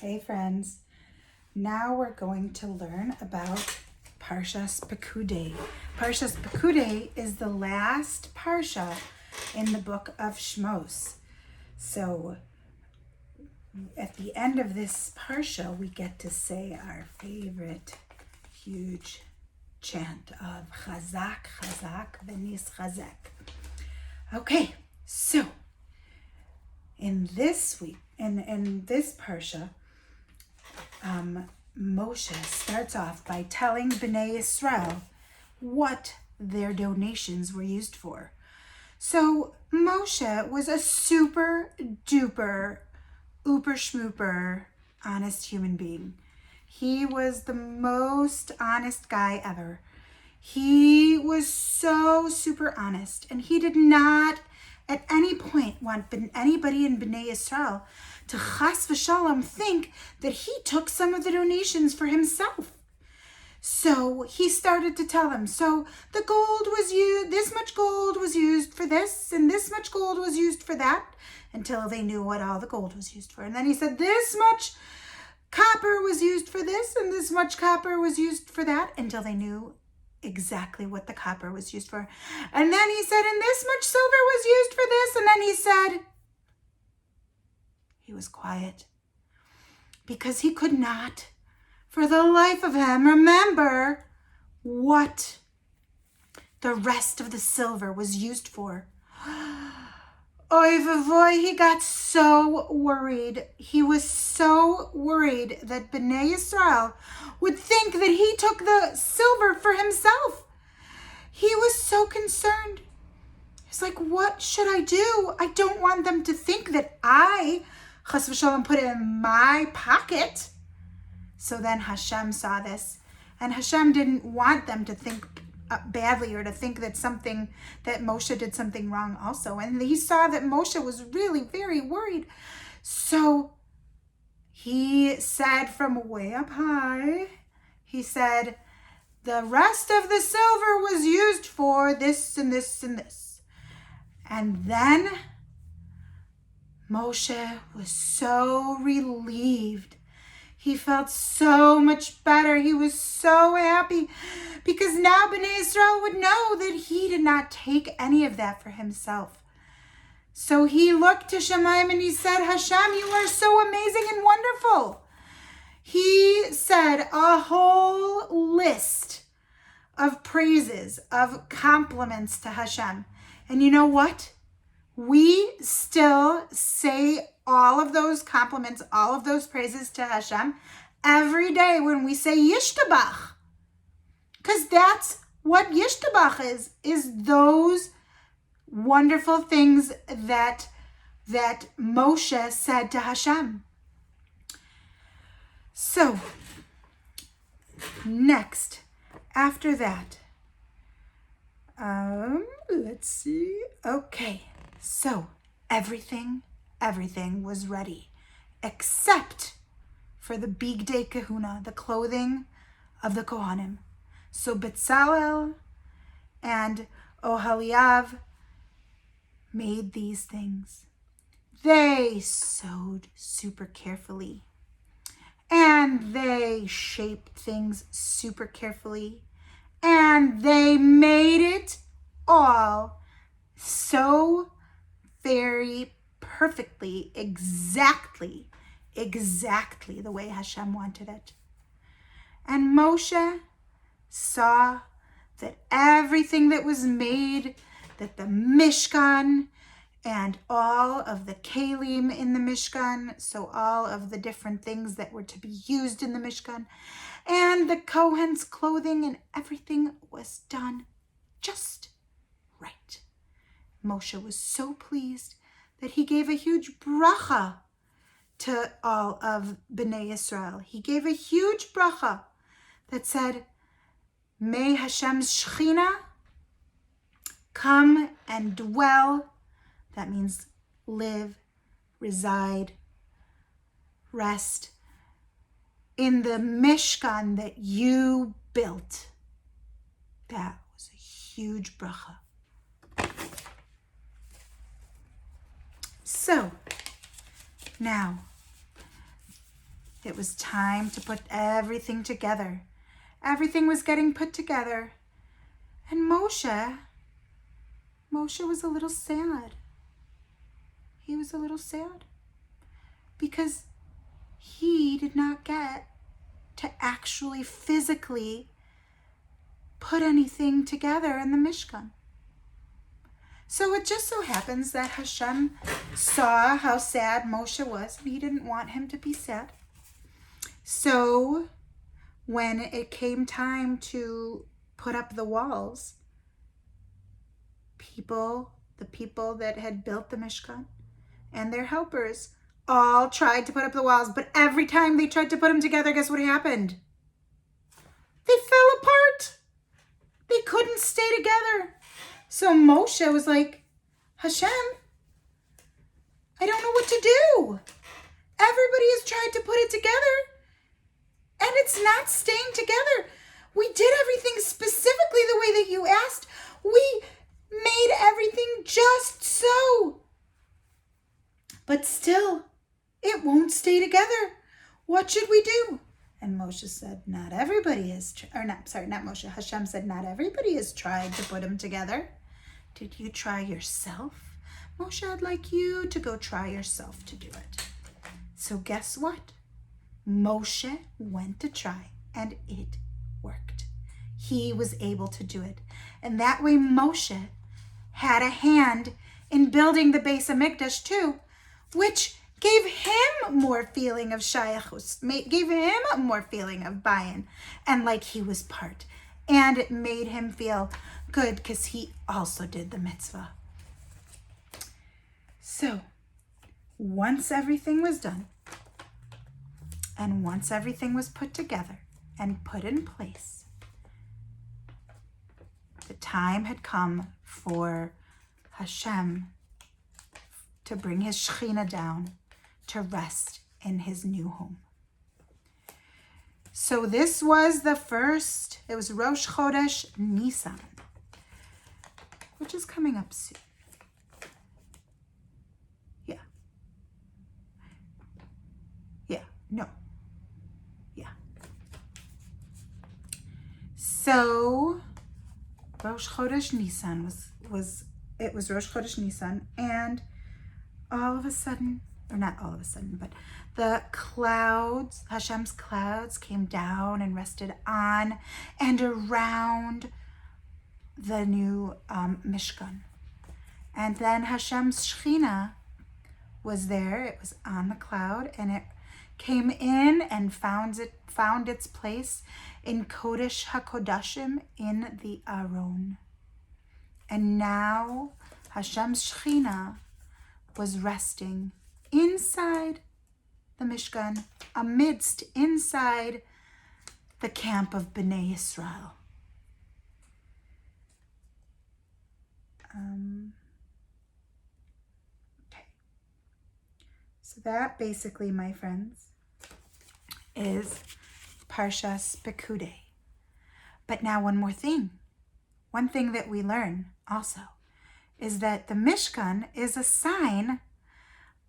Hey friends, now we're going to learn about Parshas Pekudei. Parshas Pekudei is the last Parsha in the book of Shmos. So at the end of this Parsha, we get to say our favorite huge chant of Chazak, Chazak, V'nis Chazek. Okay, so in this week, in this Parsha, Moshe starts off by telling Bnei Israel what their donations were used for. So Moshe was a super duper, ooper schmooper, honest human being. He was the most honest guy ever. He was so super honest, and he did not at any point want anybody in Bnei Israel to chas v'shalom think that he took some of the donations for himself. So he started to tell them, so the gold was used, this much gold was used for this, and this much gold was used for that, until they knew what all the gold was used for. And then he said, this much copper was used for this, and this much copper was used for that, until they knew exactly what the copper was used for. And then he said, and this much silver was used for this, and then he said, he was quiet because he could not, for the life of him, remember what the rest of the silver was used for. Oy vavoy, he got so worried. He was so worried that Bnei Israel would think that he took the silver for himself. He was so concerned. He's like, what should I do? I don't want them to think that I, chas v'shalom, put it in my pocket. So then Hashem saw this, and Hashem didn't want them to think badly or to think that Moshe did something wrong also. And he saw that Moshe was really very worried. So he said from way up high, he said, the rest of the silver was used for this and this and this. And then Moshe was so relieved. He felt so much better. He was so happy because now Bnei Israel would know that he did not take any of that for himself. So he looked to Shemaim and he said, Hashem, you are so amazing and wonderful. He said a whole list of praises, of compliments to Hashem. And you know what? We still say all of those compliments, all of those praises to Hashem every day when we say Yishtabach. Because that's what Yishtabach is those wonderful things that Moshe said to Hashem. So, next, after that, let's see. Okay, so everything was ready, except for the Bigdei Kahuna, the clothing of the Kohanim. So Bezalel and Oholiav made these things. They sewed super carefully, and they shaped things super carefully, and they made it all so very perfectly, exactly the way Hashem wanted it. And Moshe saw that everything that was made, that the Mishkan and all of the Kalim in the Mishkan, so all of the different things that were to be used in the Mishkan, and the Kohen's clothing and everything was done just right. Moshe was so pleased that he gave a huge bracha to all of Bnei Israel. He gave a huge bracha that said, may Hashem's Shechina come and dwell, that means live, reside, rest, in the Mishkan that you built. That was a huge bracha. So, now, It was time to put everything together. Everything was getting put together. And Moshe was a little sad. He was a little sad because he did not get to actually physically put anything together in the Mishkan. So it just so happens that Hashem saw how sad Moshe was, and he didn't want him to be sad. So when it came time to put up the walls, the people that had built the Mishkan and their helpers all tried to put up the walls, but every time they tried to put them together, guess what happened? They fell apart. They couldn't stay together. So Moshe was like, Hashem, I don't know what to do. Everybody has tried to put it together, and it's not staying together. We did everything specifically the way that you asked. We made everything just so. But still, it won't stay together. What should we do? And Moshe said, not everybody has, Hashem said, not everybody has tried to put them together. Did you try yourself? Moshe, I'd like you to go try yourself to do it. So guess what? Moshe went to try, and it worked. He was able to do it. And that way Moshe had a hand in building the Beis HaMikdash too, which gave him more feeling of shayachus, gave him more feeling of buy-in, and like he was part. And it made him feel good because he also did the mitzvah. So, once everything was done, and once everything was put together and put in place, the time had come for Hashem to bring his Shekhinah down to rest in his new home. So this was it was Rosh Chodesh Nisan, which is coming up soon. So Rosh Chodesh Nisan was Rosh Chodesh Nisan, and all of a sudden, or not all of a sudden, but the clouds, Hashem's clouds came down and rested on and around the new Mishkan. And then Hashem's Shekhinah was there. It was on the cloud, and it came in and found its place in Kodesh HaKodashim in the Aron. And now Hashem's Shekhinah was resting inside the Mishkan, inside the camp of Bnei Yisrael. Okay. So that basically, my friends, is Parshas Pekudei. But now one more thing. One thing that we learn also is that the Mishkan is a sign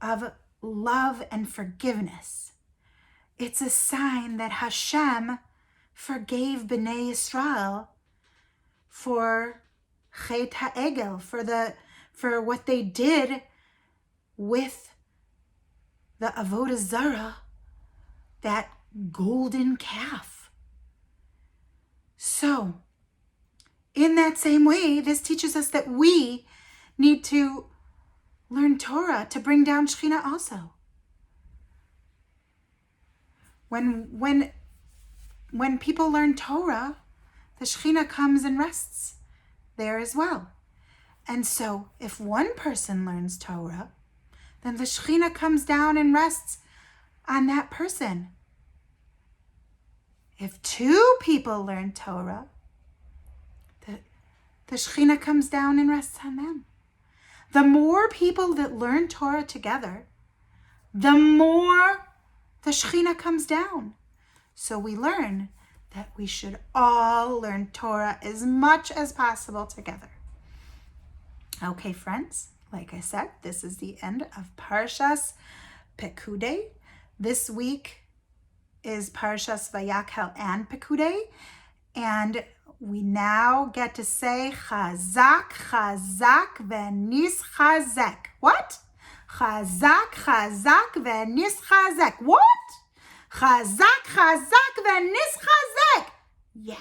of love and forgiveness. It's a sign that Hashem forgave Bnei Yisrael for Chet HaEgel, for what they did with the Avodah Zarah, that golden calf. So, in that same way, this teaches us that we need to learn Torah to bring down Shekhinah also. When people learn Torah, the Shekhinah comes and rests there as well. And so if one person learns Torah, then the Shekhinah comes down and rests on that person. If two people learn Torah, the Shekhinah comes down and rests on them. The more people that learn Torah together, the more the Shekhinah comes down. So we learn that we should all learn Torah as much as possible together. Okay, friends, like I said, this is the end of Parshas Pekudei. This week, is Parshas Vayakhel and Pekudei. And we now get to say Chazak, Chazak, v'nischazek. What? Chazak, Chazak, v'nischazek. What? Chazak, Chazak, v'nischazek. Yeah.